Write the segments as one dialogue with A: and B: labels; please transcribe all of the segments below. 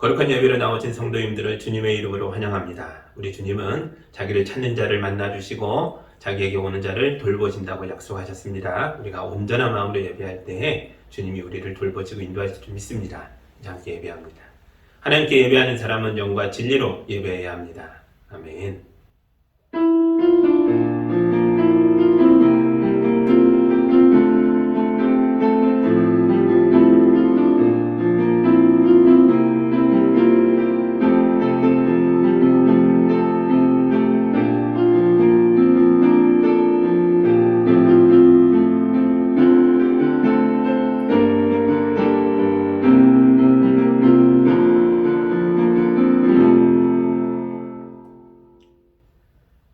A: 거룩한 예배로 나오신 성도님들을 주님의 이름으로 환영합니다. 우리 주님은 자기를 찾는 자를 만나주시고 자기에게 오는 자를 돌보신다고 약속하셨습니다. 우리가 온전한 마음으로 예배할 때에 주님이 우리를 돌보시고 인도하실 줄 믿습니다. 함께 예배합니다. 하나님께 예배하는 사람은 영과 진리로 예배해야 합니다. 아멘.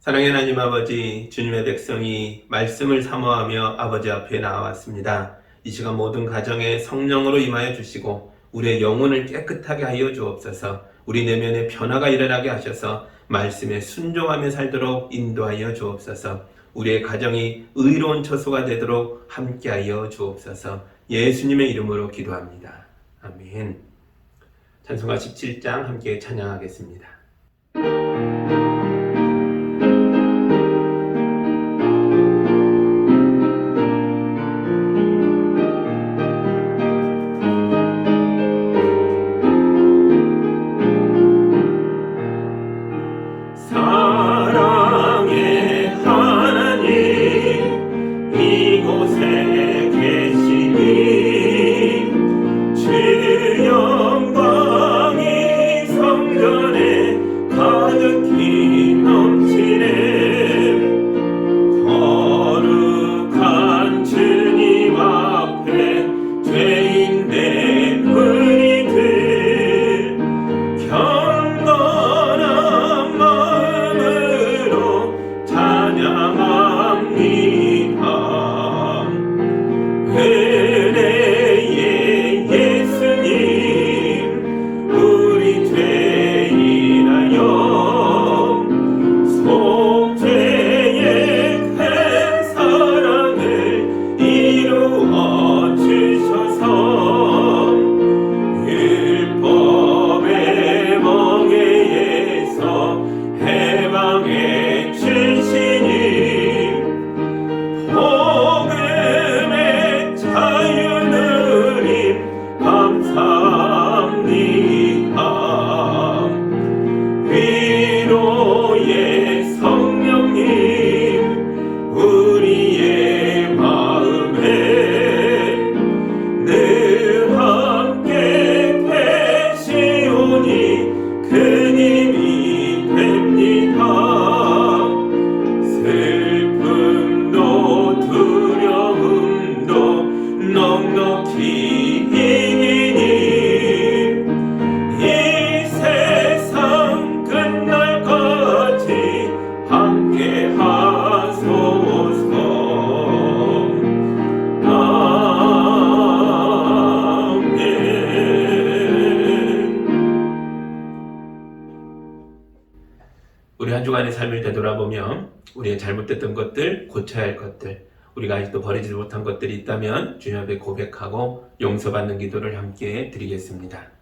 A: 사랑의 하나님 아버지, 주님의 백성이 말씀을 사모하며 아버지 앞에 나왔습니다. 이 시간 모든 가정에 성령으로 임하여 주시고 우리의 영혼을 깨끗하게 하여 주옵소서. 우리 내면에 변화가 일어나게 하셔서 말씀에 순종하며 살도록 인도하여 주옵소서. 우리의 가정이 의로운 처소가 되도록 함께하여 주옵소서. 예수님의 이름으로 기도합니다. 아멘. 찬송가 17장 함께 찬양하겠습니다. 우리 한 주간의 삶을 되돌아보며 우리의 잘못됐던 것들, 고쳐야 할 것들, 우리가 아직도 버리지 못한 것들이 있다면 주님 앞에 고백하고 용서받는 기도를 함께 드리겠습니다.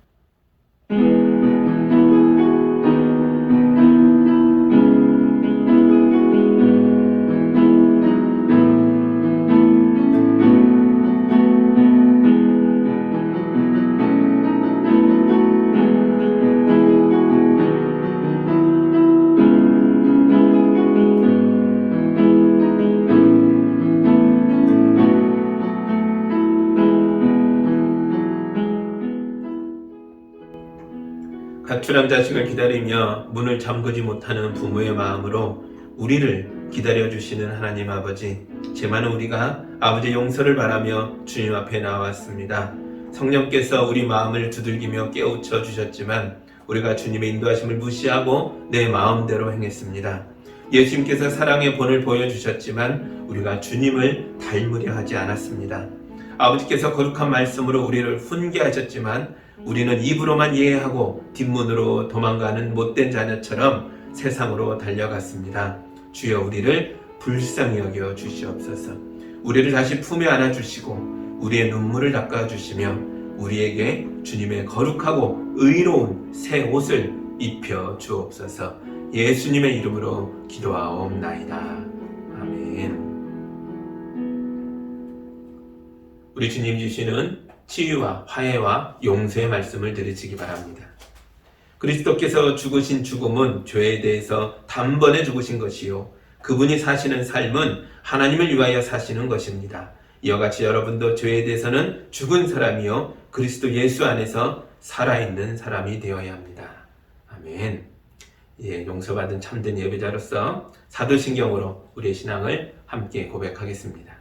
A: 가출한 자식을 기다리며 문을 잠그지 못하는 부모의 마음으로 우리를 기다려주시는 하나님 아버지, 제 많은 우리가 아버지의 용서를 바라며 주님 앞에 나왔습니다. 성령께서 우리 마음을 두들기며 깨우쳐 주셨지만 우리가 주님의 인도하심을 무시하고 내 마음대로 행했습니다. 예수님께서 사랑의 본을 보여주셨지만 우리가 주님을 닮으려 하지 않았습니다. 아버지께서 거룩한 말씀으로 우리를 훈계하셨지만 우리는 입으로만 이해하고 뒷문으로 도망가는 못된 자녀처럼 세상으로 달려갔습니다. 주여, 우리를 불쌍히 여겨 주시옵소서. 우리를 다시 품에 안아주시고 우리의 눈물을 닦아주시며 우리에게 주님의 거룩하고 의로운 새 옷을 입혀 주옵소서. 예수님의 이름으로 기도하옵나이다. 아멘. 우리 주님 주시는 치유와 화해와 용서의 말씀을 들으시기 바랍니다. 그리스도께서 죽으신 죽음은 죄에 대해서 단번에 죽으신 것이요, 그분이 사시는 삶은 하나님을 위하여 사시는 것입니다. 이와 같이 여러분도 죄에 대해서는 죽은 사람이요 그리스도 예수 안에서 살아있는 사람이 되어야 합니다. 아멘. 용서받은 참된 예배자로서 사도신경으로 우리의 신앙을 함께 고백하겠습니다.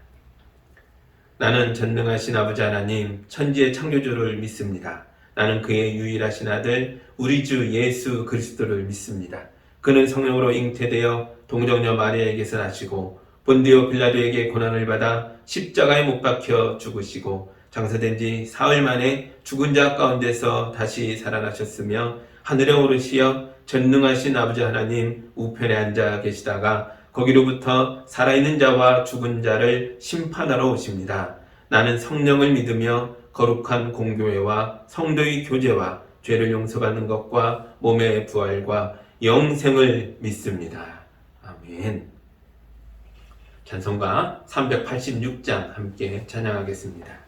A: 나는 전능하신 아버지 하나님, 천지의 창조주를 믿습니다. 나는 그의 유일하신 아들 우리 주 예수 그리스도를 믿습니다. 그는 성령으로 잉태되어 동정녀 마리아에게서 나시고 본디오 빌라도에게 고난을 받아 십자가에 못 박혀 죽으시고 장사된 지 사흘 만에 죽은 자 가운데서 다시 살아나셨으며 하늘에 오르시어 전능하신 아버지 하나님 우편에 앉아 계시다가 거기로부터 살아있는 자와 죽은 자를 심판하러 오십니다. 나는 성령을 믿으며 거룩한 공교회와 성도의 교제와 죄를 용서받는 것과 몸의 부활과 영생을 믿습니다. 아멘. 찬송가 386장 함께 찬양하겠습니다.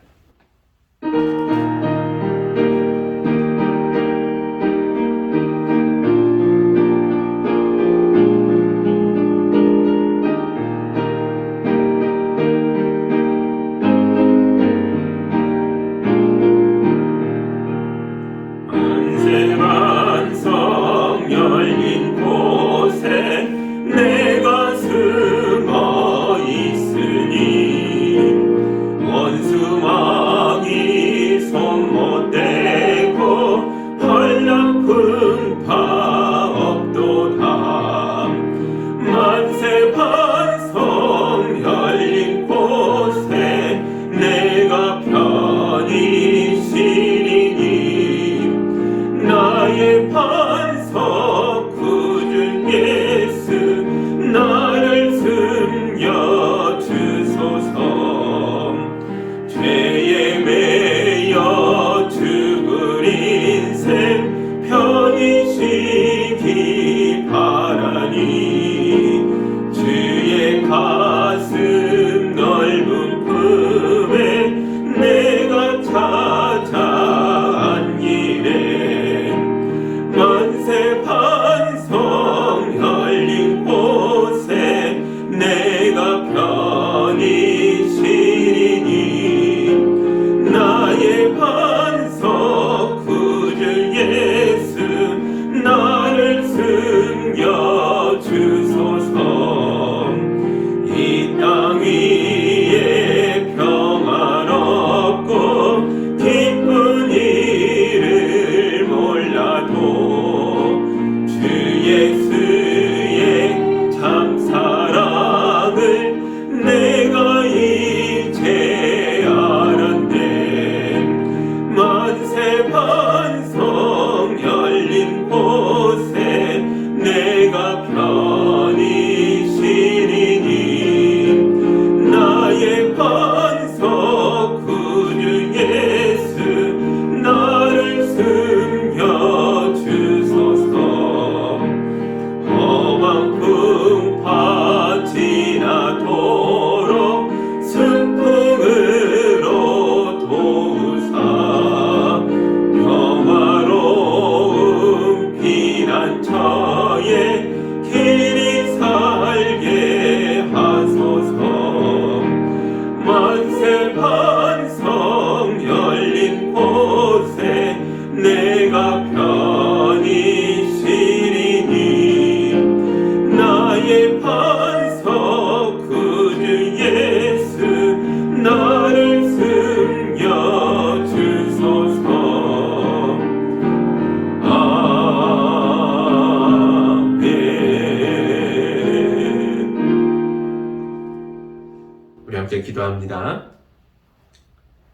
A: 기도합니다.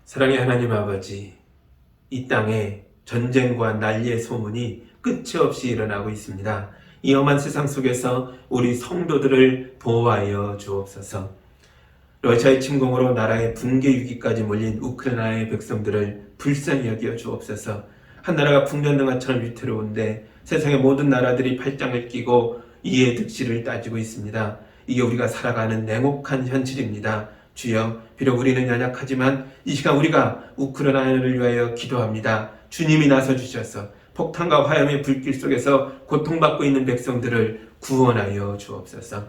A: 사랑의 하나님 아버지, 이 땅에 전쟁과 난리의 소문이 끝이 없이 일어나고 있습니다. 이 험한 세상 속에서 우리 성도들을 보호하여 주옵소서. 러시아의 침공으로 나라의 붕괴 위기까지 몰린 우크라이나의 백성들을 불쌍히 여겨 주옵소서. 한 나라가 풍년등화처럼 위태로운데 세상의 모든 나라들이 팔짱을 끼고 이의 득실을 따지고 있습니다. 이게 우리가 살아가는 냉혹한 현실입니다. 주여, 비록 우리는 연약하지만 이 시간 우리가 우크라이나를 위하여 기도합니다. 주님이 나서 주셔서 폭탄과 화염의 불길 속에서 고통받고 있는 백성들을 구원하여 주옵소서.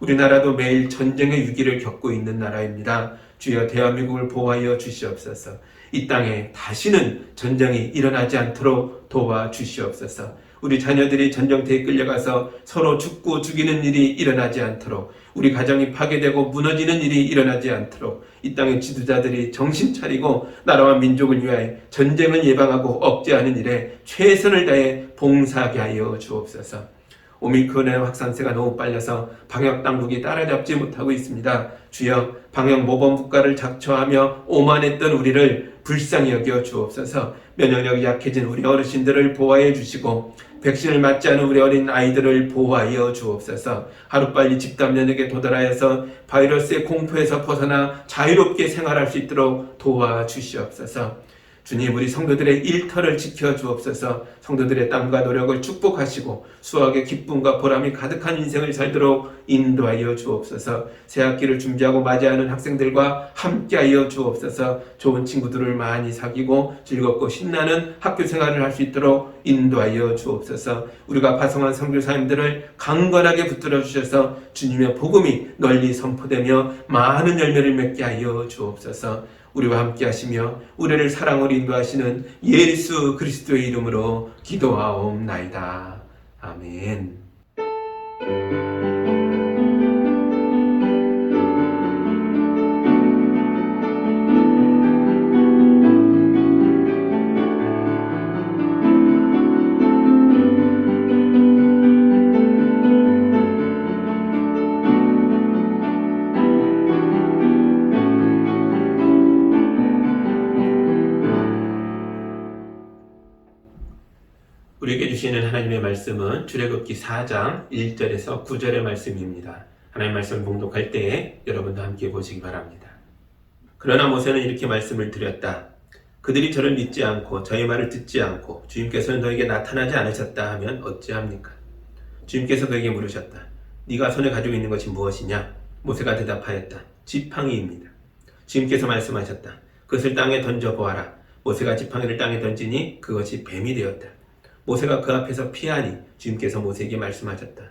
A: 우리나라도 매일 전쟁의 위기를 겪고 있는 나라입니다. 주여, 대한민국을 보호하여 주시옵소서. 이 땅에 다시는 전쟁이 일어나지 않도록 도와주시옵소서. 우리 자녀들이 전쟁터에 끌려가서 서로 죽고 죽이는 일이 일어나지 않도록, 우리 가정이 파괴되고 무너지는 일이 일어나지 않도록 이 땅의 지도자들이 정신 차리고 나라와 민족을 위하여 전쟁을 예방하고 억제하는 일에 최선을 다해 봉사하게 하여 주옵소서. 오미크론의 확산세가 너무 빨라서 방역당국이 따라잡지 못하고 있습니다. 주여, 방역모범국가를 작처하며 오만했던 우리를 불쌍히 여겨 주옵소서. 면역력이 약해진 우리 어르신들을 보호해 주시고 백신을 맞지 않은 우리 어린 아이들을 보호하여 주옵소서. 하루빨리 집단 면역에 도달하여서 바이러스의 공포에서 벗어나 자유롭게 생활할 수 있도록 도와주시옵소서. 주님, 우리 성도들의 일터를 지켜주옵소서. 성도들의 땀과 노력을 축복하시고 수학의 기쁨과 보람이 가득한 인생을 살도록 인도하여 주옵소서. 새학기를 준비하고 맞이하는 학생들과 함께하여 주옵소서. 좋은 친구들을 많이 사귀고 즐겁고 신나는 학교 생활을 할 수 있도록 인도하여 주옵소서. 우리가 파송한 선교사님들을 강건하게 붙들어 주셔서 주님의 복음이 널리 선포되며 많은 열매를 맺게 하여 주옵소서. 우리와 함께 하시며 우리를 사랑으로 인도하시는 예수 그리스도의 이름으로 기도하옵나이다. 아멘. 우리에게 주시는 하나님의 말씀은 출애굽기 4장 1절에서 9절의 말씀입니다. 하나님의 말씀을 봉독할 때에 여러분도 함께 보시기 바랍니다. 그러나 모세는 이렇게 말씀을 드렸다. 그들이 저를 믿지 않고 저희 말을 듣지 않고 주님께서는 너에게 나타나지 않으셨다 하면 어찌합니까? 주님께서 그에게 물으셨다. 네가 손에 가지고 있는 것이 무엇이냐? 모세가 대답하였다. 지팡이입니다. 주님께서 말씀하셨다. 그것을 땅에 던져보아라. 모세가 지팡이를 땅에 던지니 그것이 뱀이 되었다. 모세가 그 앞에서 피하니 주님께서 모세에게 말씀하셨다.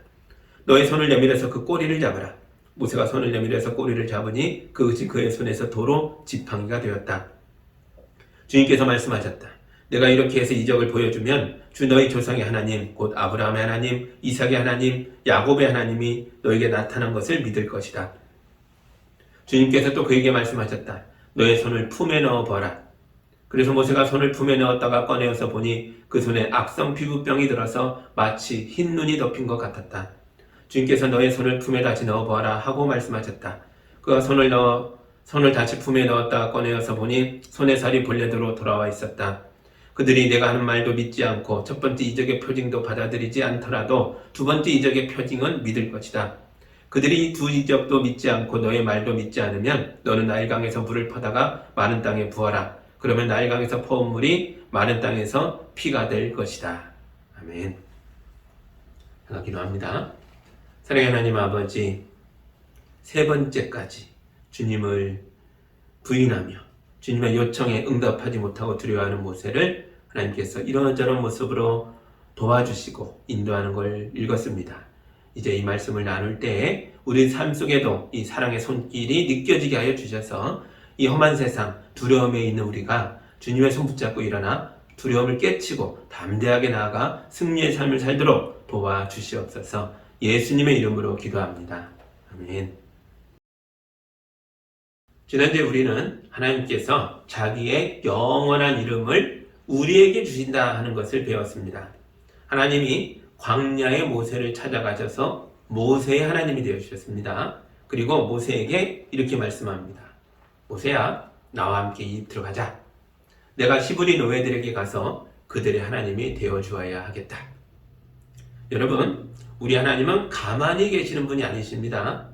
A: 너의 손을 내밀어서 그 꼬리를 잡아라. 모세가 손을 내밀어서 꼬리를 잡으니 그것이 그의 손에서 도로 지팡이가 되었다. 주님께서 말씀하셨다. 내가 이렇게 해서 이적을 보여주면 주 너희 조상의 하나님 곧 아브라함의 하나님, 이삭의 하나님, 야곱의 하나님이 너에게 나타난 것을 믿을 것이다. 주님께서 또 그에게 말씀하셨다. 너의 손을 품에 넣어보라. 그래서 모세가 손을 품에 넣었다가 꺼내어서 보니 그 손에 악성 피부병이 들어서 마치 흰 눈이 덮인 것 같았다. 주님께서 너의 손을 품에 다시 넣어보아라 하고 말씀하셨다. 그가 손을 다시 품에 넣었다가 꺼내어서 보니 손의 살이 본래대로 돌아와 있었다. 그들이 내가 하는 말도 믿지 않고 첫 번째 이적의 표징도 받아들이지 않더라도 두 번째 이적의 표징은 믿을 것이다. 그들이 두 이적도 믿지 않고 너의 말도 믿지 않으면 너는 나일강에서 물을 퍼다가 마른 땅에 부어라. 그러면 나일강에서 퍼온 물이 마른 땅에서 피가 될 것이다. 아멘. 제가 기도합니다. 사랑의 하나님 아버지, 세 번째까지 주님을 부인하며 주님의 요청에 응답하지 못하고 두려워하는 모세를 하나님께서 이런저런 모습으로 도와주시고 인도하는 걸 읽었습니다. 이제 이 말씀을 나눌 때에 우리 삶 속에도 이 사랑의 손길이 느껴지게 하여 주셔서 이 험한 세상, 두려움에 있는 우리가 주님의 손 붙잡고 일어나 두려움을 깨치고 담대하게 나아가 승리의 삶을 살도록 도와주시옵소서. 예수님의 이름으로 기도합니다. 아멘. 지난주에 우리는 하나님께서 자기의 영원한 이름을 우리에게 주신다 하는 것을 배웠습니다. 하나님이 광야의 모세를 찾아가셔서 모세의 하나님이 되어주셨습니다. 그리고 모세에게 이렇게 말씀합니다. 모세야, 나와 함께 들어가자. 내가 히브리 노예들에게 가서 그들의 하나님이 되어주어야 하겠다. 여러분, 우리 하나님은 가만히 계시는 분이 아니십니다.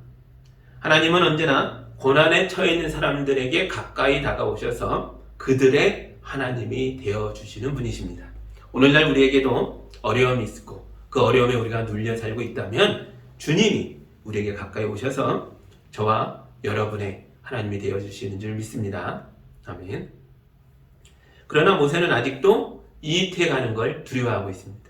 A: 하나님은 언제나 고난에 처해 있는 사람들에게 가까이 다가오셔서 그들의 하나님이 되어주시는 분이십니다. 오늘날 우리에게도 어려움이 있고 그 어려움에 우리가 눌려 살고 있다면 주님이 우리에게 가까이 오셔서 저와 여러분의 하나님이 되어주시는 줄 믿습니다. 아멘. 그러나 모세는 아직도 이집트에 가는 걸 두려워하고 있습니다.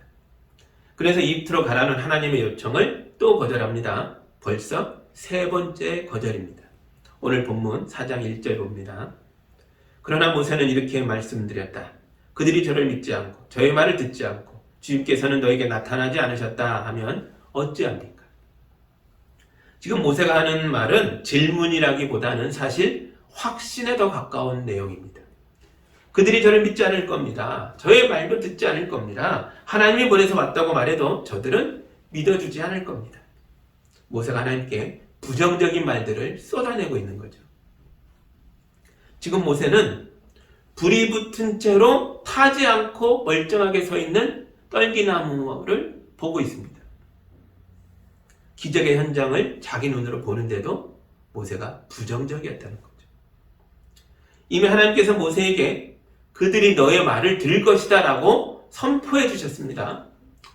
A: 그래서 이집트로 가라는 하나님의 요청을 또 거절합니다. 벌써 세 번째 거절입니다. 오늘 본문 4장 1절 봅니다. 그러나 모세는 이렇게 말씀드렸다. 그들이 저를 믿지 않고 저의 말을 듣지 않고 주님께서는 너에게 나타나지 않으셨다 하면 어찌합니까? 지금 모세가 하는 말은 질문이라기보다는 사실 확신에 더 가까운 내용입니다. 그들이 저를 믿지 않을 겁니다. 저의 말도 듣지 않을 겁니다. 하나님이 보내서 왔다고 말해도 저들은 믿어주지 않을 겁니다. 모세가 하나님께 부정적인 말들을 쏟아내고 있는 거죠. 지금 모세는 불이 붙은 채로 타지 않고 멀쩡하게 서 있는 떨기나무를 보고 있습니다. 기적의 현장을 자기 눈으로 보는데도 모세가 부정적이었다는 거죠. 이미 하나님께서 모세에게 그들이 너의 말을 들을 것이다 라고 선포해 주셨습니다.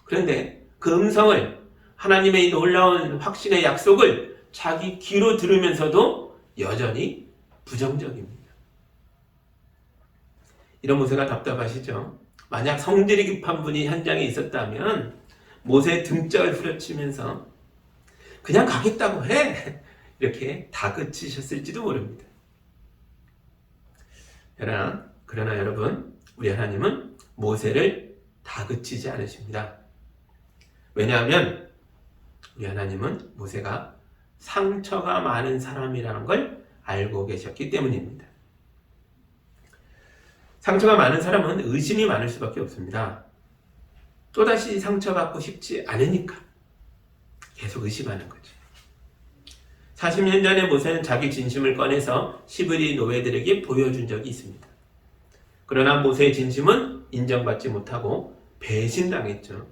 A: 그런데 그 음성을 하나님의 놀라운 확신의 약속을 자기 귀로 들으면서도 여전히 부정적입니다. 이런 모세가 답답하시죠? 만약 성질이 급한 분이 현장에 있었다면 모세의 등짝을 후려치면서 그냥 가겠다고 해! 이렇게 다그치셨을지도 모릅니다. 그러나 여러분, 우리 하나님은 모세를 다그치지 않으십니다. 왜냐하면 우리 하나님은 모세가 상처가 많은 사람이라는 걸 알고 계셨기 때문입니다. 상처가 많은 사람은 의심이 많을 수밖에 없습니다. 또다시 상처받고 싶지 않으니까 계속 의심하는 거죠. 40년 전에 모세는 자기 진심을 꺼내서 시브리 노예들에게 보여준 적이 있습니다. 그러나 모세의 진심은 인정받지 못하고 배신당했죠.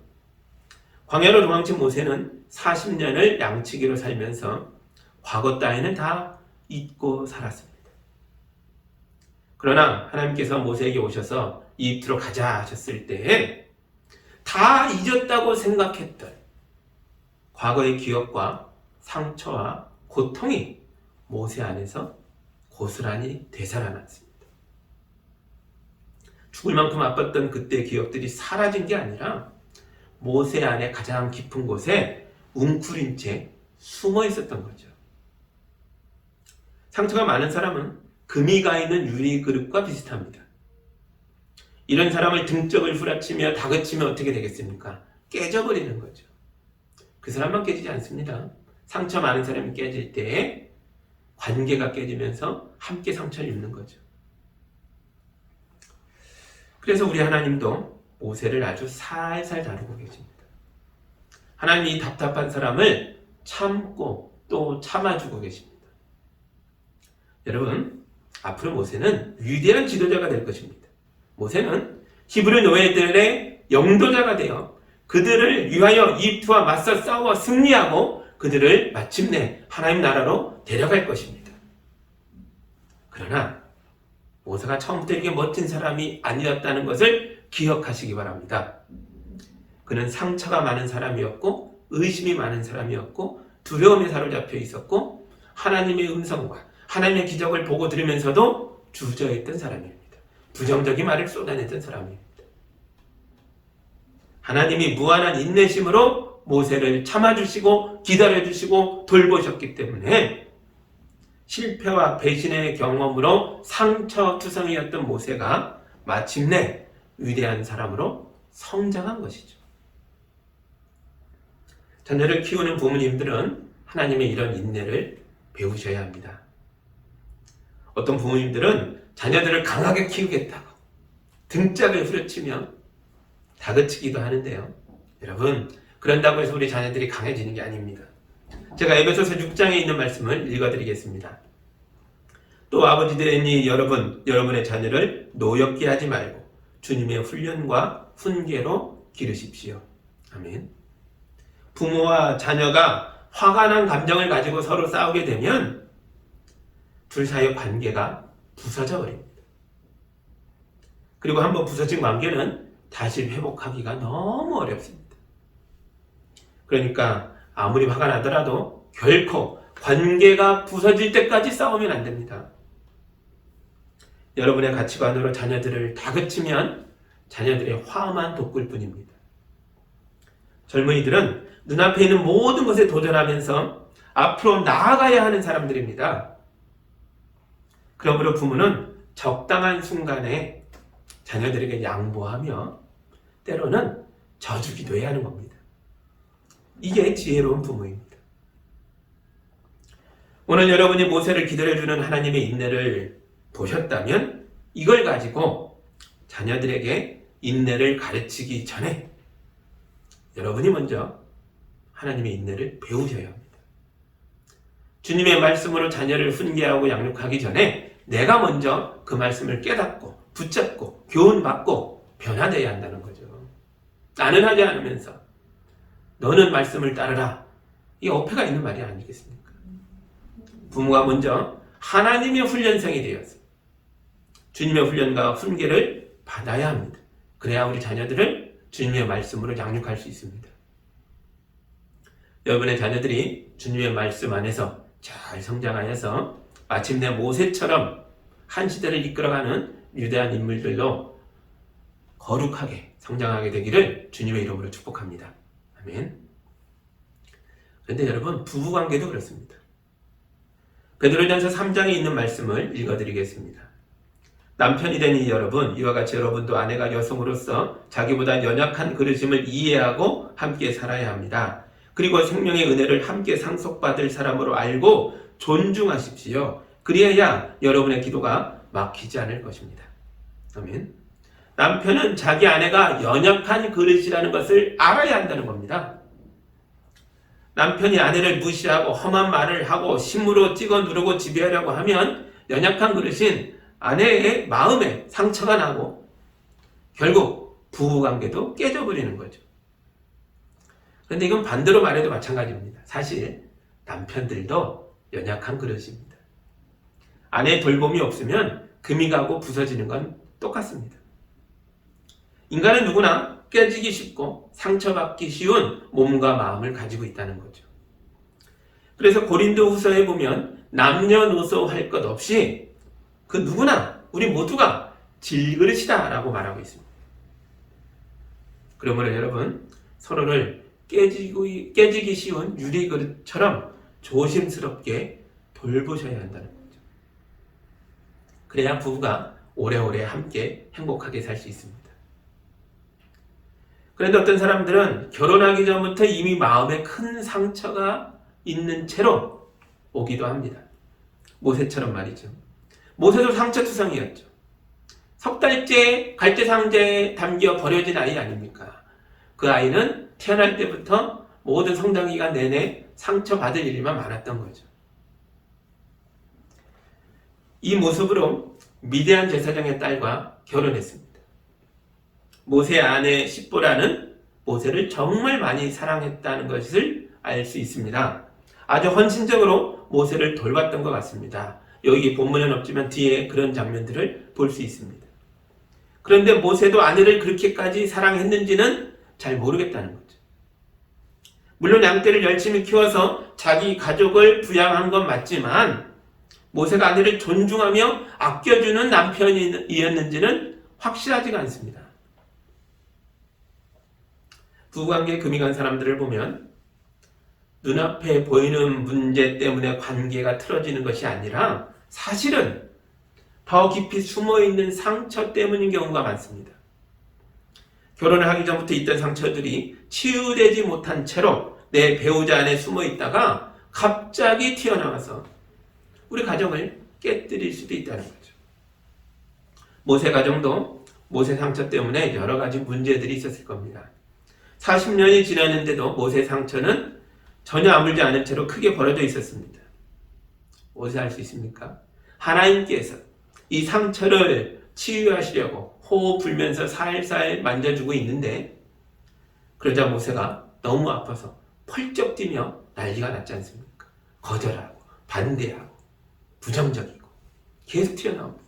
A: 광야로 도망친 모세는 40년을 양치기로 살면서 과거 따위는 다 잊고 살았습니다. 그러나 하나님께서 모세에게 오셔서 이집트로 가자 하셨을 때 다 잊었다고 생각했던 과거의 기억과 상처와 고통이 모세 안에서 고스란히 되살아났습니다. 죽을 만큼 아팠던 그때의 기억들이 사라진 게 아니라 모세 안에 가장 깊은 곳에 웅크린 채 숨어 있었던 거죠. 상처가 많은 사람은 금이 가 있는 유리 그릇과 비슷합니다. 이런 사람을 등짝을 후려치며 다그치면 어떻게 되겠습니까? 깨져버리는 거죠. 그 사람만 깨지지 않습니다. 상처 많은 사람이 깨질 때 관계가 깨지면서 함께 상처를 입는 거죠. 그래서 우리 하나님도 모세를 아주 살살 다루고 계십니다. 하나님이 답답한 사람을 참고 또 참아주고 계십니다. 여러분, 앞으로 모세는 위대한 지도자가 될 것입니다. 모세는 히브리 노예들의 영도자가 되어 그들을 위하여 이집트와 맞서 싸워 승리하고 그들을 마침내 하나님 나라로 데려갈 것입니다. 그러나 모세가 처음부터 이렇게 멋진 사람이 아니었다는 것을 기억하시기 바랍니다. 그는 상처가 많은 사람이었고 의심이 많은 사람이었고 두려움에 사로잡혀 있었고 하나님의 음성과 하나님의 기적을 보고 들으면서도 주저했던 사람입니다. 부정적인 말을 쏟아냈던 사람입니다. 하나님이 무한한 인내심으로 모세를 참아주시고 기다려주시고 돌보셨기 때문에 실패와 배신의 경험으로 상처투성이었던 모세가 마침내 위대한 사람으로 성장한 것이죠. 자녀를 키우는 부모님들은 하나님의 이런 인내를 배우셔야 합니다. 어떤 부모님들은 자녀들을 강하게 키우겠다고 등짝을 후려치며 다그치기도 하는데요. 여러분, 그런다고 해서 우리 자녀들이 강해지는 게 아닙니다. 제가 에베소서 6장에 있는 말씀을 읽어드리겠습니다. 또 아버지 되니 여러분의 자녀를 노엽게 하지 말고 주님의 훈련과 훈계로 기르십시오. 아멘. 부모와 자녀가 화가 난 감정을 가지고 서로 싸우게 되면 둘 사이의 관계가 부서져 버립니다. 그리고 한번 부서진 관계는 다시 회복하기가 너무 어렵습니다. 그러니까 아무리 화가 나더라도 결코 관계가 부서질 때까지 싸우면 안 됩니다. 여러분의 가치관으로 자녀들을 다그치면 자녀들의 화만 돋굴 뿐입니다. 젊은이들은 눈앞에 있는 모든 것에 도전하면서 앞으로 나아가야 하는 사람들입니다. 그러므로 부모는 적당한 순간에 자녀들에게 양보하며 때로는 져주기도 해야 하는 겁니다. 이게 지혜로운 부모입니다. 오늘 여러분이 모세를 기다려주는 하나님의 인내를 보셨다면 이걸 가지고 자녀들에게 인내를 가르치기 전에 여러분이 먼저 하나님의 인내를 배우셔야 합니다. 주님의 말씀으로 자녀를 훈계하고 양육하기 전에 내가 먼저 그 말씀을 깨닫고 붙잡고 교훈받고 변화되어야 한다는 거죠. 나는 하지 않으면서 너는 말씀을 따르라. 이 어폐가 있는 말이 아니겠습니까? 부모가 먼저 하나님의 훈련생이 되어서 주님의 훈련과 훈계를 받아야 합니다. 그래야 우리 자녀들을 주님의 말씀으로 양육할 수 있습니다. 여러분의 자녀들이 주님의 말씀 안에서 잘 성장하여서 마침내 모세처럼 한 시대를 이끌어가는 위대한 인물들로 거룩하게 성장하게 되기를 주님의 이름으로 축복합니다. 아멘. 그런데 여러분, 부부관계도 그렇습니다. 베드로전서 3장에 있는 말씀을 읽어드리겠습니다. 남편이 된 여러분, 이와 같이 여러분도 아내가 여성으로서 자기보다 연약한 그릇임을 이해하고 함께 살아야 합니다. 그리고 생명의 은혜를 함께 상속받을 사람으로 알고 존중하십시오. 그리해야 여러분의 기도가 막히지 않을 것입니다. 아멘. 남편은 자기 아내가 연약한 그릇이라는 것을 알아야 한다는 겁니다. 남편이 아내를 무시하고 험한 말을 하고 심으로 찍어 누르고 지배하려고 하면 연약한 그릇인 아내의 마음에 상처가 나고 결국 부부관계도 깨져버리는 거죠. 그런데 이건 반대로 말해도 마찬가지입니다. 사실 남편들도 연약한 그릇입니다. 아내의 돌봄이 없으면 금이 가고 부서지는 건 똑같습니다. 인간은 누구나 깨지기 쉽고 상처받기 쉬운 몸과 마음을 가지고 있다는 거죠. 그래서 고린도 후서에 보면 남녀노소 할 것 없이 그 누구나 우리 모두가 질그릇이다 라고 말하고 있습니다. 그러므로 여러분, 서로를 깨지기 쉬운 유리그릇처럼 조심스럽게 돌보셔야 한다는 거죠. 그래야 부부가 오래오래 함께 행복하게 살 수 있습니다. 그런데 어떤 사람들은 결혼하기 전부터 이미 마음에 큰 상처가 있는 채로 오기도 합니다. 모세처럼 말이죠. 모세도 상처투성이었죠. 석 달째 갈대상자에 담겨 버려진 아이 아닙니까? 그 아이는 태어날 때부터 모든 성장기간 내내 상처받을 일만 많았던 거죠. 이 모습으로 미디안 제사장의 딸과 결혼했습니다. 모세의 아내 십보라는 모세를 정말 많이 사랑했다는 것을 알 수 있습니다. 아주 헌신적으로 모세를 돌봤던 것 같습니다. 여기 본문에는 없지만 뒤에 그런 장면들을 볼 수 있습니다. 그런데 모세도 아내를 그렇게까지 사랑했는지는 잘 모르겠다는 거죠. 물론 양떼를 열심히 키워서 자기 가족을 부양한 건 맞지만 모세가 아내를 존중하며 아껴주는 남편이었는지는 확실하지가 않습니다. 부부관계에 금이 간 사람들을 보면 눈앞에 보이는 문제 때문에 관계가 틀어지는 것이 아니라 사실은 더 깊이 숨어있는 상처 때문인 경우가 많습니다. 결혼을 하기 전부터 있던 상처들이 치유되지 못한 채로 내 배우자 안에 숨어있다가 갑자기 튀어나와서 우리 가정을 깨뜨릴 수도 있다는 거죠. 모세 가정도 모세 상처 때문에 여러 가지 문제들이 있었을 겁니다. 40년이 지났는데도 모세 상처는 전혀 아물지 않은 채로 크게 벌어져 있었습니다. 무엇을 할 수 있습니까? 하나님께서 이 상처를 치유하시려고 호흡 불면서 살살 만져주고 있는데 그러자 모세가 너무 아파서 펄쩍 뛰며 난리가 났지 않습니까? 거절하고 반대하고 부정적이고 계속 튀어나옵니다.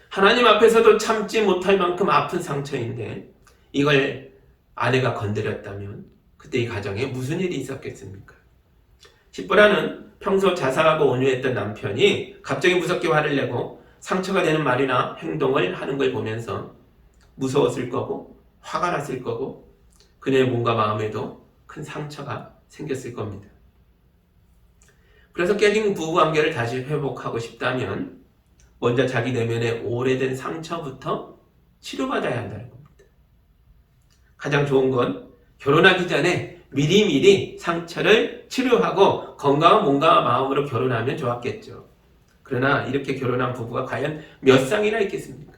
A: 하나님 앞에서도 참지 못할 만큼 아픈 상처인데 이걸 아내가 건드렸다면 그때 이 가정에 무슨 일이 있었겠습니까? 십보라는 평소 자상하고 온유했던 남편이 갑자기 무섭게 화를 내고 상처가 되는 말이나 행동을 하는 걸 보면서 무서웠을 거고 화가 났을 거고 그녀의 몸과 마음에도 큰 상처가 생겼을 겁니다. 그래서 깨진 부부관계를 다시 회복하고 싶다면 먼저 자기 내면의 오래된 상처부터 치료받아야 한다는 겁니다. 가장 좋은 건 결혼하기 전에 미리미리 상처를 치료하고 건강한 몸과 마음으로 결혼하면 좋았겠죠. 그러나 이렇게 결혼한 부부가 과연 몇 쌍이나 있겠습니까?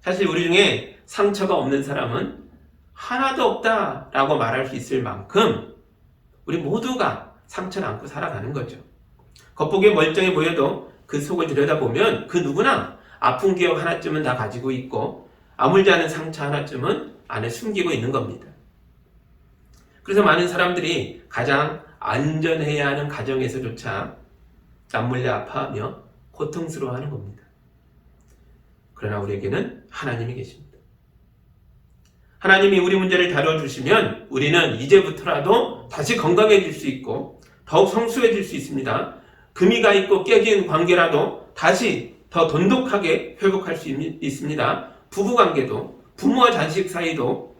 A: 사실 우리 중에 상처가 없는 사람은 하나도 없다라고 말할 수 있을 만큼 우리 모두가 상처를 안고 살아가는 거죠. 겉보기에 멀쩡해 보여도 그 속을 들여다보면 그 누구나 아픈 기억 하나쯤은 다 가지고 있고 아물지 않은 상처 하나쯤은 안에 숨기고 있는 겁니다. 그래서 많은 사람들이 가장 안전해야 하는 가정에서조차 남몰래 아파하며 고통스러워하는 겁니다. 그러나 우리에게는 하나님이 계십니다. 하나님이 우리 문제를 다뤄주시면 우리는 이제부터라도 다시 건강해질 수 있고 더욱 성숙해질 수 있습니다. 금이 가 있고 깨진 관계라도 다시 더 돈독하게 회복할 수 있습니다. 부부관계도 부모와 자식 사이도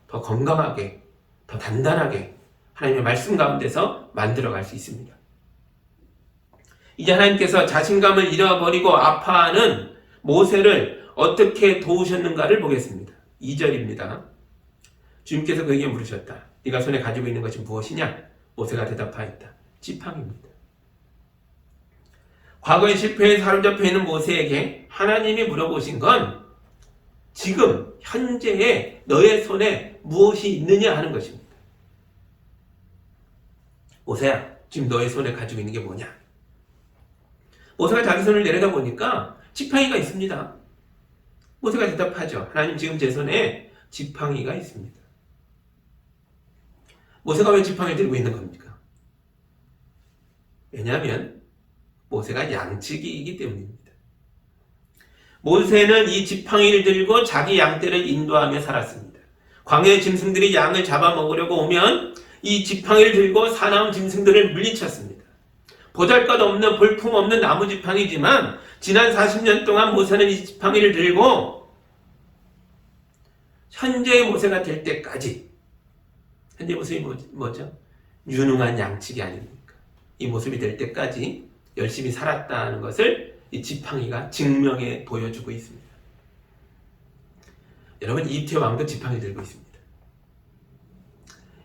A: 더 건강하게 더 단단하게 하나님의 말씀 가운데서 만들어갈 수 있습니다. 이제 하나님께서 자신감을 잃어버리고 아파하는 모세를 어떻게 도우셨는가를 보겠습니다. 2절입니다. 주님께서 그에게 물으셨다. 네가 손에 가지고 있는 것이 무엇이냐? 모세가 대답하였다. 지팡이입니다. 과거의 실패에 사로잡혀 있는 모세에게 하나님이 물어보신 건 지금 현재의 너의 손에 무엇이 있느냐 하는 것입니다. 모세야, 지금 너의 손에 가지고 있는 게 뭐냐? 모세가 자기 손을 내려다보니까 지팡이가 있습니다. 모세가 대답하죠. 하나님, 지금 제 손에 지팡이가 있습니다. 모세가 왜 지팡이를 들고 있는 겁니까? 왜냐하면 모세가 양치기이기 때문입니다. 모세는 이 지팡이를 들고 자기 양떼를 인도하며 살았습니다. 광야의 짐승들이 양을 잡아먹으려고 오면 이 지팡이를 들고 사나운 짐승들을 물리쳤습니다. 보잘것없는 볼품없는 나무 지팡이지만 지난 40년 동안 모세는 이 지팡이를 들고 현재의 모세가 될 때까지, 현재 모습이 뭐죠? 유능한 양치기 아닙니까? 이 모습이 될 때까지 열심히 살았다는 것을 이 지팡이가 증명해 보여주고 있습니다. 여러분, 이집트 왕도 지팡이를 들고 있습니다.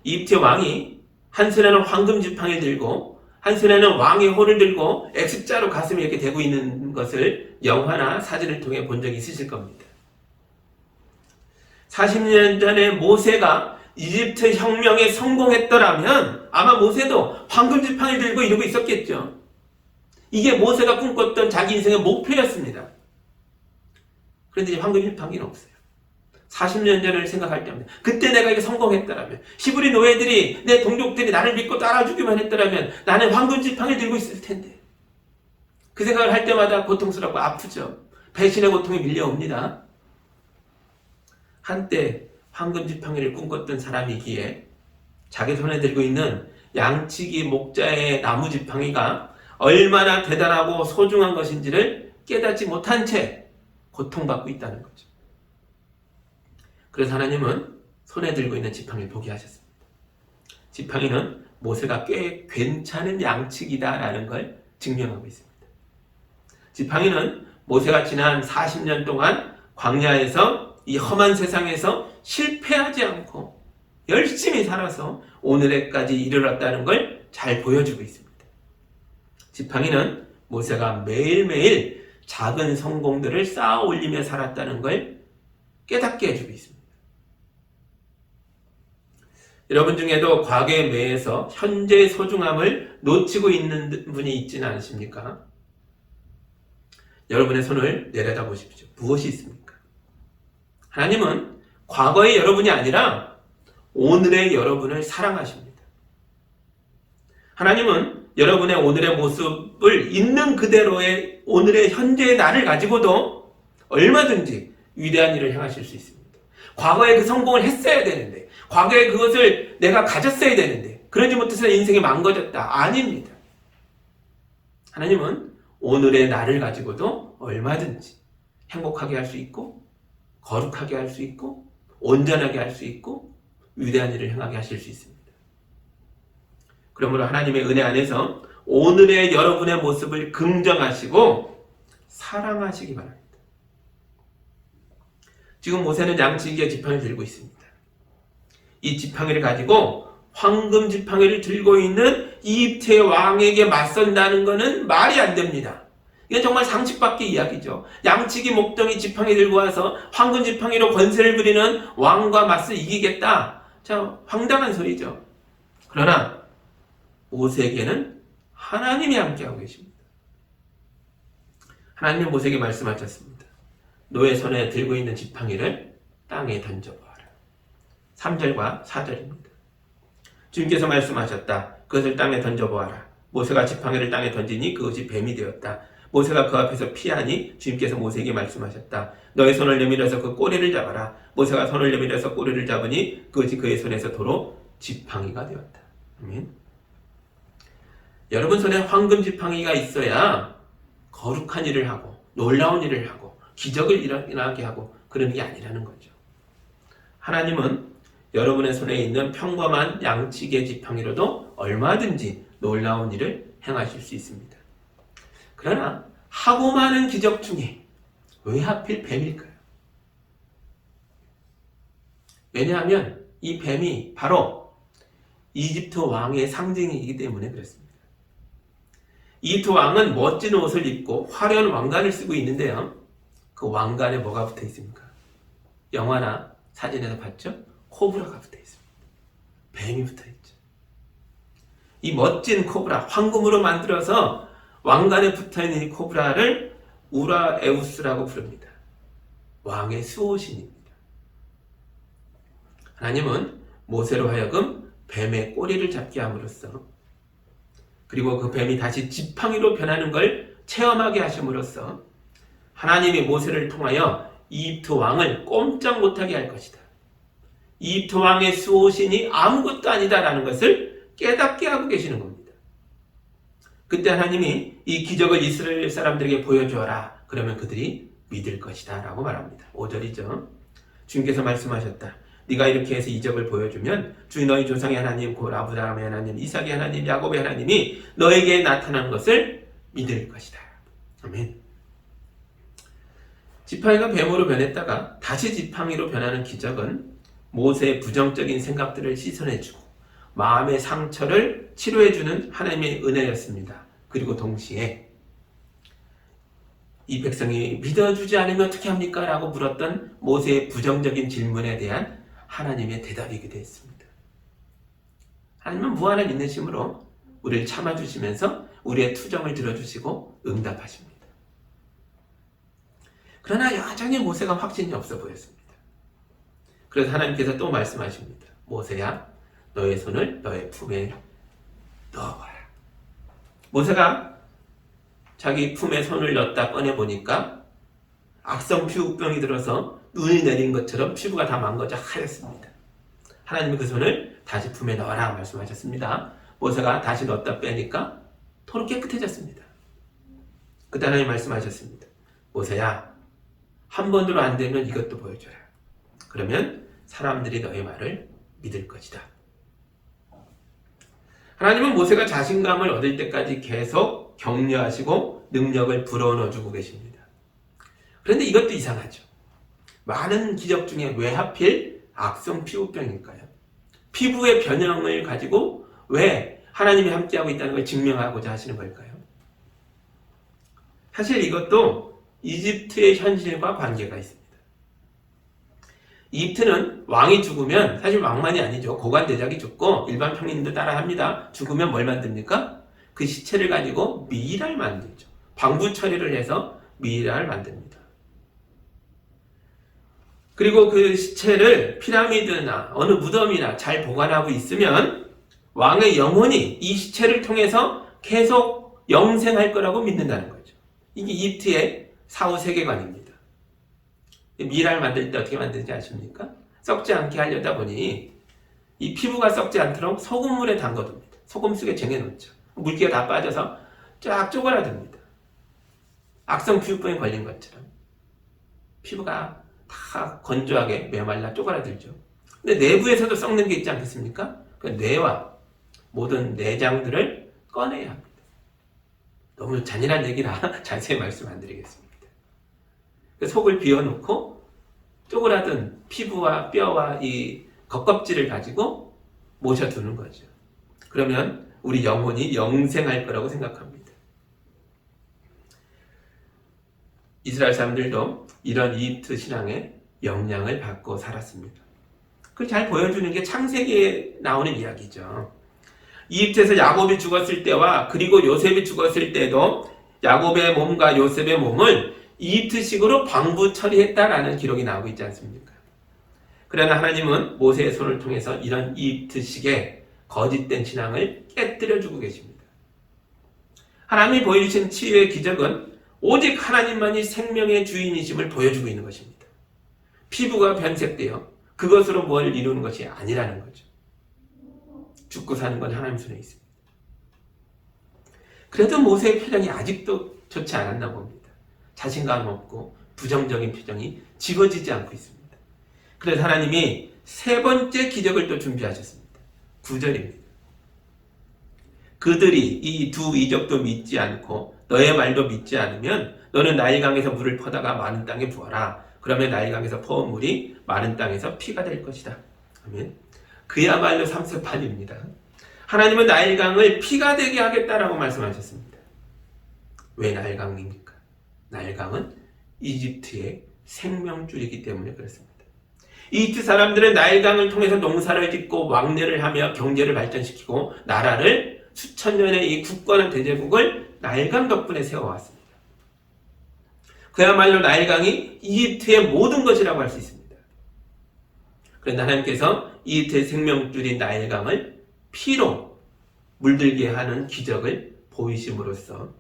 A: 이집트 왕이 한 손에는 황금 지팡이를 들고 한 손에는 왕의 호를 들고 X자로 가슴에 이렇게 대고 있는 것을 영화나 사진을 통해 본 적이 있으실 겁니다. 40년 전에 모세가 이집트 혁명에 성공했더라면 아마 모세도 황금 지팡이를 들고 이러고 있었겠죠. 이게 모세가 꿈꿨던 자기 인생의 목표였습니다. 그런데 이제 황금 지팡이는 없어요. 40년 전을 생각할 때마다 그때 내가 이게 성공했더라면, 히브리 노예들이, 내 동족들이 나를 믿고 따라주기만 했더라면 나는 황금 지팡이를 들고 있을 텐데. 그 생각을 할 때마다 고통스럽고 아프죠. 배신의 고통이 밀려옵니다. 한때 황금 지팡이를 꿈꿨던 사람이기에 자기 손에 들고 있는 양치기 목자의 나무 지팡이가 얼마나 대단하고 소중한 것인지를 깨닫지 못한 채 고통받고 있다는 거죠. 그래서 하나님은 손에 들고 있는 지팡이를 포기하셨습니다. 지팡이는 모세가 꽤 괜찮은 양치기다라는 걸 증명하고 있습니다. 지팡이는 모세가 지난 40년 동안 광야에서 이 험한 세상에서 실패하지 않고 열심히 살아서 오늘에까지 이르렀다는 걸 잘 보여주고 있습니다. 지팡이는 모세가 매일매일 작은 성공들을 쌓아 올리며 살았다는 걸 깨닫게 해주고 있습니다. 여러분 중에도 과거에 매여서 현재의 소중함을 놓치고 있는 분이 있지는 않으십니까? 여러분의 손을 내려다 보십시오. 무엇이 있습니까? 하나님은 과거의 여러분이 아니라 오늘의 여러분을 사랑하십니다. 하나님은 여러분의 오늘의 모습을 있는 그대로의 오늘의 현재의 나를 가지고도 얼마든지 위대한 일을 행하실 수 있습니다. 과거에 그 성공을 했어야 되는데, 과거에 그것을 내가 가졌어야 되는데, 그러지 못해서 인생이 망가졌다. 아닙니다. 하나님은 오늘의 나를 가지고도 얼마든지 행복하게 할 수 있고, 거룩하게 할 수 있고, 온전하게 할 수 있고, 위대한 일을 행하게 하실 수 있습니다. 그러므로 하나님의 은혜 안에서 오늘의 여러분의 모습을 긍정하시고 사랑하시기 바랍니다. 지금 모세는 양치기의 지팡이를 들고 있습니다. 이 지팡이를 가지고 황금 지팡이를 들고 있는 이집트의 왕에게 맞선다는 것은 말이 안 됩니다. 이건 정말 상식 밖의 이야기죠. 양치기 목동이 지팡이 들고 와서 황금 지팡이로 권세를 부리는 왕과 맞서 이기겠다. 자, 황당한 소리죠. 그러나 모세에게는 하나님이 함께하고 계십니다. 하나님은 모세에게 말씀하셨습니다. 너의 손에 들고 있는 지팡이를 땅에 던져보아라. 3절과 4절입니다. 주님께서 말씀하셨다. 그것을 땅에 던져보아라. 모세가 지팡이를 땅에 던지니 그것이 뱀이 되었다. 모세가 그 앞에서 피하니 주님께서 모세에게 말씀하셨다. 너의 손을 내밀어서 그 꼬리를 잡아라. 모세가 손을 내밀어서 꼬리를 잡으니 그것이 그의 손에서 도로 지팡이가 되었다. 아멘. 여러분 손에 황금 지팡이가 있어야 거룩한 일을 하고 놀라운 일을 하고 기적을 일어나게 하고 그런 게 아니라는 거죠. 하나님은 여러분의 손에 있는 평범한 양치기의 지팡이로도 얼마든지 놀라운 일을 행하실 수 있습니다. 그러나 하고 많은 기적 중에 왜 하필 뱀일까요? 왜냐하면 이 뱀이 바로 이집트 왕의 상징이기 때문에 그렇습니다. 이집트 왕은 멋진 옷을 입고 화려한 왕관을 쓰고 있는데요. 그 왕관에 뭐가 붙어 있습니까? 영화나 사진에서 봤죠? 코브라가 붙어 있습니다. 뱀이 붙어 있죠. 이 멋진 코브라, 황금으로 만들어서 왕관에 붙어 있는 이 코브라를 우라에우스라고 부릅니다. 왕의 수호신입니다. 하나님은 모세로 하여금 뱀의 꼬리를 잡게 함으로써 그리고 그 뱀이 다시 지팡이로 변하는 걸 체험하게 하심으로써 하나님이 모세를 통하여 이집트 왕을 꼼짝 못하게 할 것이다. 이집트 왕의 수호신이 아무것도 아니다라는 것을 깨닫게 하고 계시는 겁니다. 그때 하나님이 이 기적을 이스라엘 사람들에게 보여주어라. 그러면 그들이 믿을 것이다 라고 말합니다. 5절이죠. 주님께서 말씀하셨다. 네가 이렇게 해서 이적을 보여주면 주 너희 조상의 하나님 곧 아브라함의 하나님 이삭의 하나님 야곱의 하나님이 너에게 나타난 것을 믿을 것이다. 아멘. 지팡이가 뱀으로 변했다가 다시 지팡이로 변하는 기적은 모세의 부정적인 생각들을 씻어내주고 마음의 상처를 치료해주는 하나님의 은혜였습니다. 그리고 동시에 이 백성이 믿어주지 않으면 어떻게 합니까? 라고 물었던 모세의 부정적인 질문에 대한 하나님의 대답이기도 했습니다. 하나님은 무한한 인내심으로 우리를 참아주시면서 우리의 투정을 들어주시고 응답하십니다. 그러나 여전히 모세가 확신이 없어 보였습니다. 그래서 하나님께서 또 말씀하십니다. 모세야, 너의 손을 너의 품에 넣어봐라. 모세가 자기 품에 손을 넣었다 꺼내보니까 악성 피부병이 들어서 눈이 내린 것처럼 피부가 다 망가져 하였습니다. 하나님이 그 손을 다시 품에 넣어라 말씀하셨습니다. 모세가 다시 넣었다 빼니까 토로 깨끗해졌습니다. 그때 하나님 말씀하셨습니다. 모세야, 한 번으로 안 되면 이것도 보여줘라. 그러면 사람들이 너의 말을 믿을 것이다. 하나님은 모세가 자신감을 얻을 때까지 계속 격려하시고 능력을 불어넣어주고 계십니다. 그런데 이것도 이상하죠. 많은 기적 중에 왜 하필 악성 피부병일까요? 피부의 변형을 가지고 왜 하나님이 함께하고 있다는 걸 증명하고자 하시는 걸까요? 사실 이것도 이집트의 현실과 관계가 있습니다. 이집트는 왕이 죽으면 사실 왕만이 아니죠. 고관대작이 죽고 일반 평민도 따라합니다. 죽으면 뭘 만듭니까? 그 시체를 가지고 미이라를 만들죠. 방부 처리를 해서 미이라를 만듭니다. 그리고 그 시체를 피라미드나 어느 무덤이나 잘 보관하고 있으면 왕의 영혼이 이 시체를 통해서 계속 영생할 거라고 믿는다는 거죠. 이게 이집트의 사후 세계관입니다. 미라를 만들 때 어떻게 만드는지 아십니까? 썩지 않게 하려다 보니 이 피부가 썩지 않도록 소금물에 담궈둡니다. 소금 속에 쟁여놓죠. 물기가 다 빠져서 쫙 쪼그라듭니다. 악성 피부병에 걸린 것처럼 피부가 다 건조하게 메말라 쪼그라들죠. 근데 내부에서도 썩는 게 있지 않겠습니까? 그 뇌와 모든 내장들을 꺼내야 합니다. 너무 잔인한 얘기라 자세히 말씀 안 드리겠습니다. 속을 비워놓고 쪼그라든 피부와 뼈와 이 겉껍질을 가지고 모셔두는 거죠. 그러면 우리 영혼이 영생할 거라고 생각합니다. 이스라엘 사람들도 이런 이집트 신앙의 영향을 받고 살았습니다. 그걸 잘 보여주는 게 창세기에 나오는 이야기죠. 이집트에서 야곱이 죽었을 때와 그리고 요셉이 죽었을 때도 야곱의 몸과 요셉의 몸을 이집트식으로 방부 처리했다라는 기록이 나오고 있지 않습니까? 그러나 하나님은 모세의 손을 통해서 이런 이집트식의 거짓된 신앙을 깨뜨려주고 계십니다. 하나님이 보여주신 치유의 기적은 오직 하나님만이 생명의 주인이심을 보여주고 있는 것입니다. 피부가 변색되어 그것으로 뭘 이루는 것이 아니라는 거죠. 죽고 사는 건 하나님 손에 있습니다. 그래도 모세의 표정이 아직도 좋지 않았나 봅니다. 자신감 없고 부정적인 표정이 지워지지 않고 있습니다. 그래서 하나님이 세 번째 기적을 또 준비하셨습니다. 9절입니다. 그들이 이 두 이적도 믿지 않고 너의 말도 믿지 않으면 너는 나일강에서 물을 퍼다가 마른 땅에 부어라. 그러면 나일강에서 퍼온 물이 마른 땅에서 피가 될 것이다. 아멘. 그야말로 삼세판입니다. 하나님은 나일강을 피가 되게 하겠다라고 말씀하셨습니다. 왜 나일강입니까? 나일강은 이집트의 생명줄이기 때문에 그렇습니다. 이집트 사람들은 나일강을 통해서 농사를 짓고 왕래를 하며 경제를 발전시키고 나라를 수천 년의 이 굳건한 대제국을 나일강 덕분에 세워왔습니다. 그야말로 나일강이 이집트의 모든 것이라고 할 수 있습니다. 그런데 하나님께서 이집트의 생명줄인 나일강을 피로 물들게 하는 기적을 보이심으로써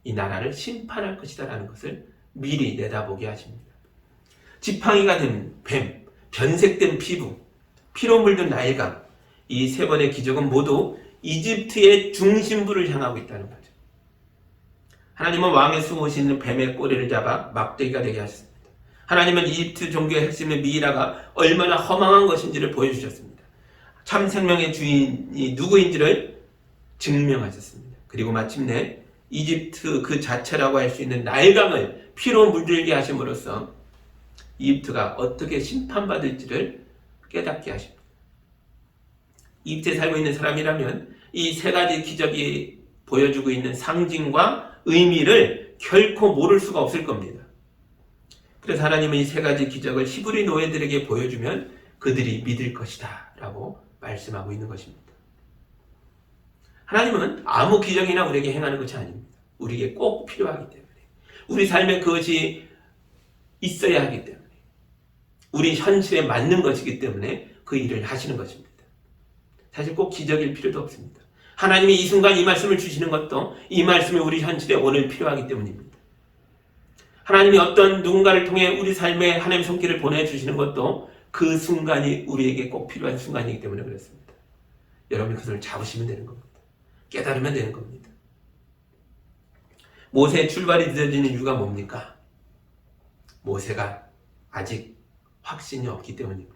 A: 이 나라를 심판할 것이다 라는 것을 미리 내다보게 하십니다. 지팡이가 된 뱀, 변색된 피부, 피로 물든 나일강, 이 세 번의 기적은 모두 이집트의 중심부를 향하고 있다는 거죠. 하나님은 왕의 숨으시는 뱀의 꼬리를 잡아 막대기가 되게 하셨습니다. 하나님은 이집트 종교의 핵심의 미이라가 얼마나 허망한 것인지를 보여주셨습니다. 참 생명의 주인이 누구인지를 증명하셨습니다. 그리고 마침내 이집트 그 자체라고 할 수 있는 나일강을 피로 물들게 하심으로써 이집트가 어떻게 심판받을지를 깨닫게 하십니다. 이집트에 살고 있는 사람이라면 이 세 가지 기적이 보여주고 있는 상징과 의미를 결코 모를 수가 없을 겁니다. 그래서 하나님은 이 세 가지 기적을 히브리 노예들에게 보여주면 그들이 믿을 것이다 라고 말씀하고 있는 것입니다. 하나님은 아무 기적이나 우리에게 행하는 것이 아닙니다. 우리에게 꼭 필요하기 때문에, 우리 삶에 그것이 있어야 하기 때문에, 우리 현실에 맞는 것이기 때문에 그 일을 하시는 것입니다. 사실 꼭 기적일 필요도 없습니다. 하나님이 이 순간 이 말씀을 주시는 것도 이 말씀이 우리 현실에 오늘 필요하기 때문입니다. 하나님이 어떤 누군가를 통해 우리 삶에 하나님의 손길을 보내주시는 것도 그 순간이 우리에게 꼭 필요한 순간이기 때문에 그렇습니다. 여러분이 그것을 잡으시면 되는 겁니다. 깨달으면 되는 겁니다. 모세의 출발이 늦어지는 이유가 뭡니까? 모세가 아직 확신이 없기 때문입니다.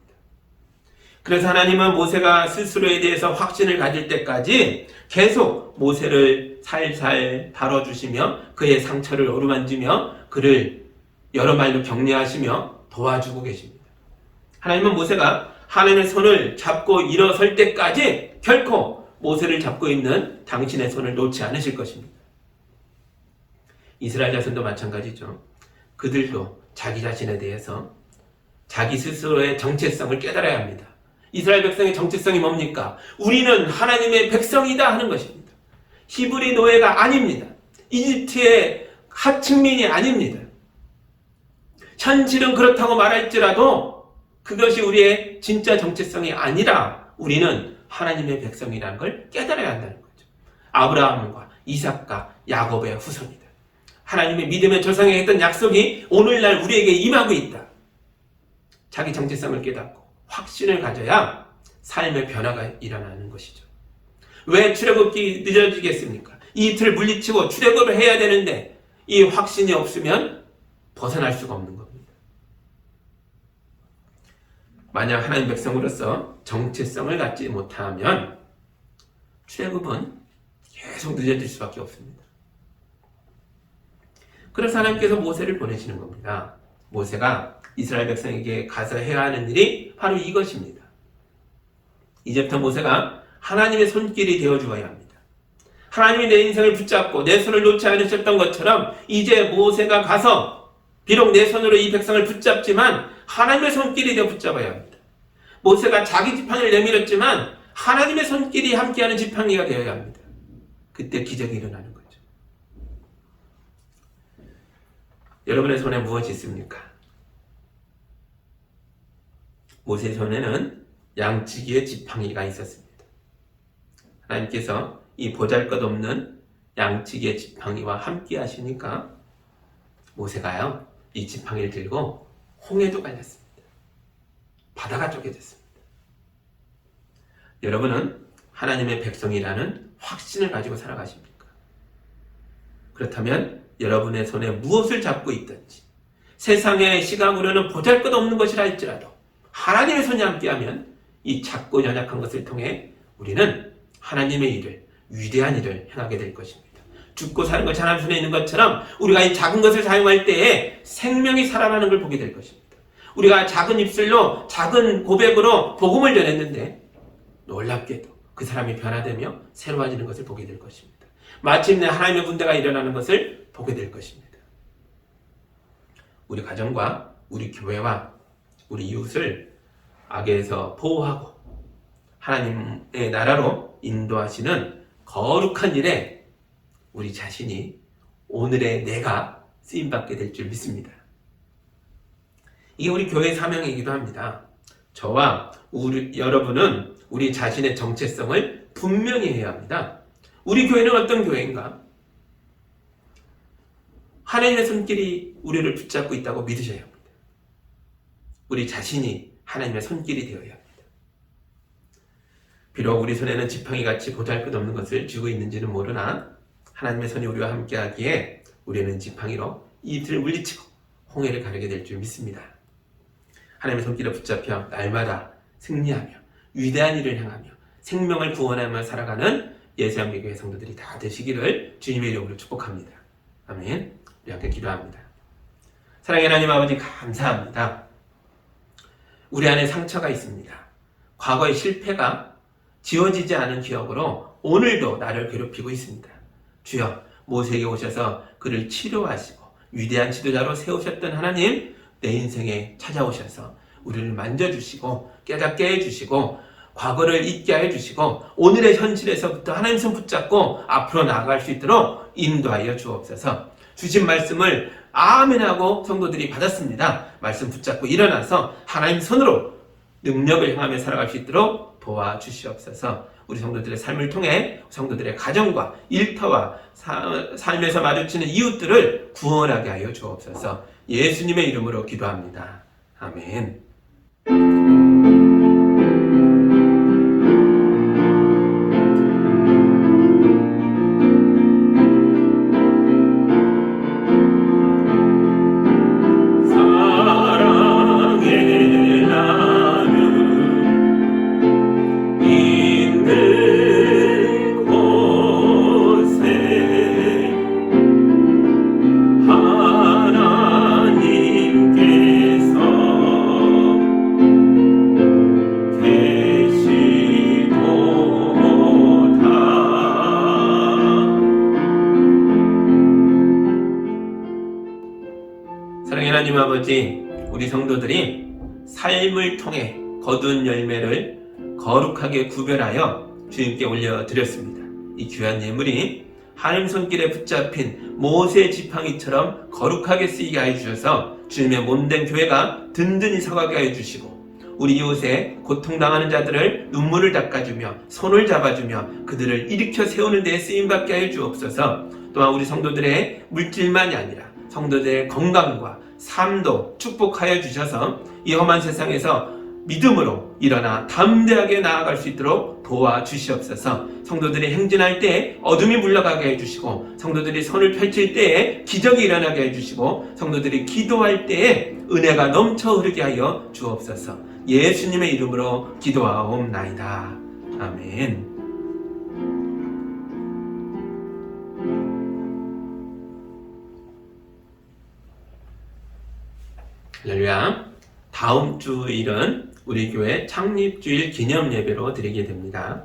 A: 그래서 하나님은 모세가 스스로에 대해서 확신을 가질 때까지 계속 모세를 살살 다뤄주시며 그의 상처를 어루만지며 그를 여러 말로 격려하시며 도와주고 계십니다. 하나님은 모세가 하나님의 손을 잡고 일어설 때까지 결코 모세를 잡고 있는 당신의 손을 놓지 않으실 것입니다. 이스라엘 자손도 마찬가지죠. 그들도 자기 자신에 대해서 자기 스스로의 정체성을 깨달아야 합니다. 이스라엘 백성의 정체성이 뭡니까? 우리는 하나님의 백성이다 하는 것입니다. 히브리 노예가 아닙니다. 이집트의 하층민이 아닙니다. 현실은 그렇다고 말할지라도 그것이 우리의 진짜 정체성이 아니라 우리는 하나님의 백성이라는 걸 깨달아야 한다는 거죠. 아브라함과 이삭과 야곱의 후손이다. 하나님의 믿음의 조상에 했던 약속이 오늘날 우리에게 임하고 있다. 자기 정체성을 깨닫고 확신을 가져야 삶의 변화가 일어나는 것이죠. 왜 출애굽이 늦어지겠습니까? 이 틀을 물리치고 출애굽을 해야 되는데 이 확신이 없으면 벗어날 수가 없는 겁니다. 만약 하나님 백성으로서 정체성을 갖지 못하면 출애굽은 계속 늦어질 수밖에 없습니다. 그래서 하나님께서 모세를 보내시는 겁니다. 모세가 이스라엘 백성에게 가서 해야 하는 일이 바로 이것입니다. 이제부터 모세가 하나님의 손길이 되어 주어야 합니다. 하나님이 내 인생을 붙잡고 내 손을 놓지 않으셨던 것처럼 이제 모세가 가서 비록 내 손으로 이 백성을 붙잡지만 하나님의 손길이 되어 붙잡아야 합니다. 모세가 자기 지팡이를 내밀었지만 하나님의 손길이 함께하는 지팡이가 되어야 합니다. 그때 기적이 일어나는 거죠. 여러분의 손에 무엇이 있습니까? 모세의 손에는 양치기의 지팡이가 있었습니다. 하나님께서 이 보잘것없는 양치기의 지팡이와 함께 하시니까 모세가요 이 지팡이를 들고 홍해도 갈렸습니다. 바다가 쪼개졌습니다. 여러분은 하나님의 백성이라는 확신을 가지고 살아가십니까? 그렇다면 여러분의 손에 무엇을 잡고 있든지 세상의 시각으로는 보잘것없는 것이라 할지라도 하나님의 손이 함께하면 이 작고 연약한 것을 통해 우리는 하나님의 일을, 위대한 일을 행하게 될 것입니다. 죽고 사는 것이 하나님 손에 있는 것처럼 우리가 이 작은 것을 사용할 때에 생명이 살아나는 걸 보게 될 것입니다. 우리가 작은 입술로 작은 고백으로 복음을 전했는데 놀랍게도 그 사람이 변화되며 새로워지는 것을 보게 될 것입니다. 마침내 하나님의 군대가 일어나는 것을 보게 될 것입니다. 우리 가정과 우리 교회와 우리 이웃을 악에서 보호하고 하나님의 나라로 인도하시는 거룩한 일에 우리 자신이 오늘의 내가 쓰임받게 될 줄 믿습니다. 이게 우리 교회의 사명이기도 합니다. 저와 여러분은 우리 자신의 정체성을 분명히 해야 합니다. 우리 교회는 어떤 교회인가? 하나님의 손길이 우리를 붙잡고 있다고 믿으셔야 합니다. 우리 자신이 하나님의 손길이 되어야 합니다. 비록 우리 손에는 지팡이같이 보잘것없는 것을 쥐고 있는지는 모르나 하나님의 손이 우리와 함께하기에 우리는 지팡이로 이 틀을 물리치고 홍해를 가르게 될 줄 믿습니다. 하나님의 손길에 붙잡혀 날마다 승리하며 위대한 일을 행하며 생명을 구원하며 살아가는 예수양교회 성도들이 다 되시기를 주님의 이름으로 축복합니다. 아멘. 우리 함께 기도합니다. 사랑의 하나님 아버지 감사합니다. 우리 안에 상처가 있습니다. 과거의 실패가 지워지지 않은 기억으로 오늘도 나를 괴롭히고 있습니다. 주여, 모세에게 오셔서 그를 치료하시고 위대한 지도자로 세우셨던 하나님, 내 인생에 찾아오셔서 우리를 만져주시고 깨닫게 해주시고 과거를 잊게 해주시고 오늘의 현실에서부터 하나님 손 붙잡고 앞으로 나아갈 수 있도록 인도하여 주옵소서. 주신 말씀을 아멘하고 성도들이 받았습니다. 말씀 붙잡고 일어나서 하나님 손으로 능력을 행하며 살아갈 수 있도록 도와주시옵소서. 우리 성도들의 삶을 통해 성도들의 가정과 일터와 삶에서 마주치는 이웃들을 구원하게 하여 주옵소서. 예수님의 이름으로 기도합니다. 아멘. 하나님 아버지, 우리 성도들이 삶을 통해 거둔 열매를 거룩하게 구별하여 주님께 올려드렸습니다. 이 귀한 예물이 하나님 손길에 붙잡힌 모세의 지팡이처럼 거룩하게 쓰이게 하여 주셔서 주님의 몸된 교회가 든든히 서가게 하여 주시고 우리 이웃에 고통당하는 자들을 눈물을 닦아주며 손을 잡아주며 그들을 일으켜 세우는 데에 쓰임받게 하여 주옵소서. 또한 우리 성도들의 물질만이 아니라 성도들의 건강과 삶도 축복하여 주셔서 이 험한 세상에서 믿음으로 일어나 담대하게 나아갈 수 있도록 도와주시옵소서. 성도들이 행진할 때에 어둠이 물러가게 해주시고, 성도들이 손을 펼칠 때에 기적이 일어나게 해주시고, 성도들이 기도할 때에 은혜가 넘쳐 흐르게 하여 주옵소서. 예수님의 이름으로 기도하옵나이다. 아멘. 할렐루야. 다음 주일은 우리 교회 창립주일 기념 예배로 드리게 됩니다.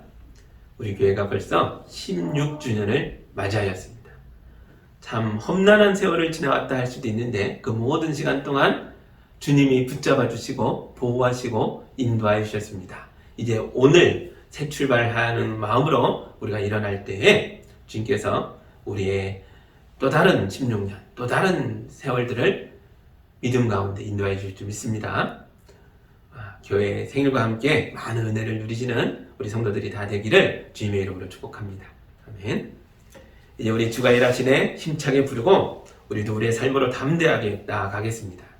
A: 우리 교회가 벌써 16주년을 맞이하였습니다. 참 험난한 세월을 지나왔다 할 수도 있는데 그 모든 시간 동안 주님이 붙잡아 주시고 보호하시고 인도하여 주셨습니다. 이제 오늘 새 출발하는 마음으로 우리가 일어날 때에 주님께서 우리의 또 다른 16년, 또 다른 세월들을 믿음 가운데 인도해 주실 줄 믿습니다. 교회 생일과 함께 많은 은혜를 누리시는 우리 성도들이 다 되기를 주님의 이름으로 축복합니다. 아멘. 이제 우리 주가 일하시네 힘차게 부르고 우리도 우리의 삶으로 담대하게 나아가겠습니다.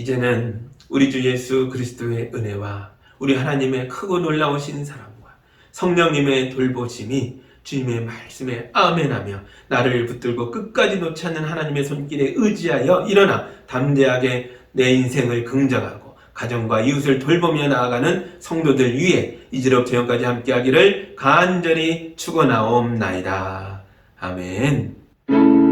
A: 이제는 우리 주 예수 그리스도의 은혜와 우리 하나님의 크고 놀라우신 사랑과 성령님의 돌보심이 주님의 말씀에 아멘하며 나를 붙들고 끝까지 놓지 않는 하나님의 손길에 의지하여 일어나 담대하게 내 인생을 긍정하고 가정과 이웃을 돌보며 나아가는 성도들 위해 이제로부터 영까지 함께하기를 간절히 축원하옵나이다. 아멘.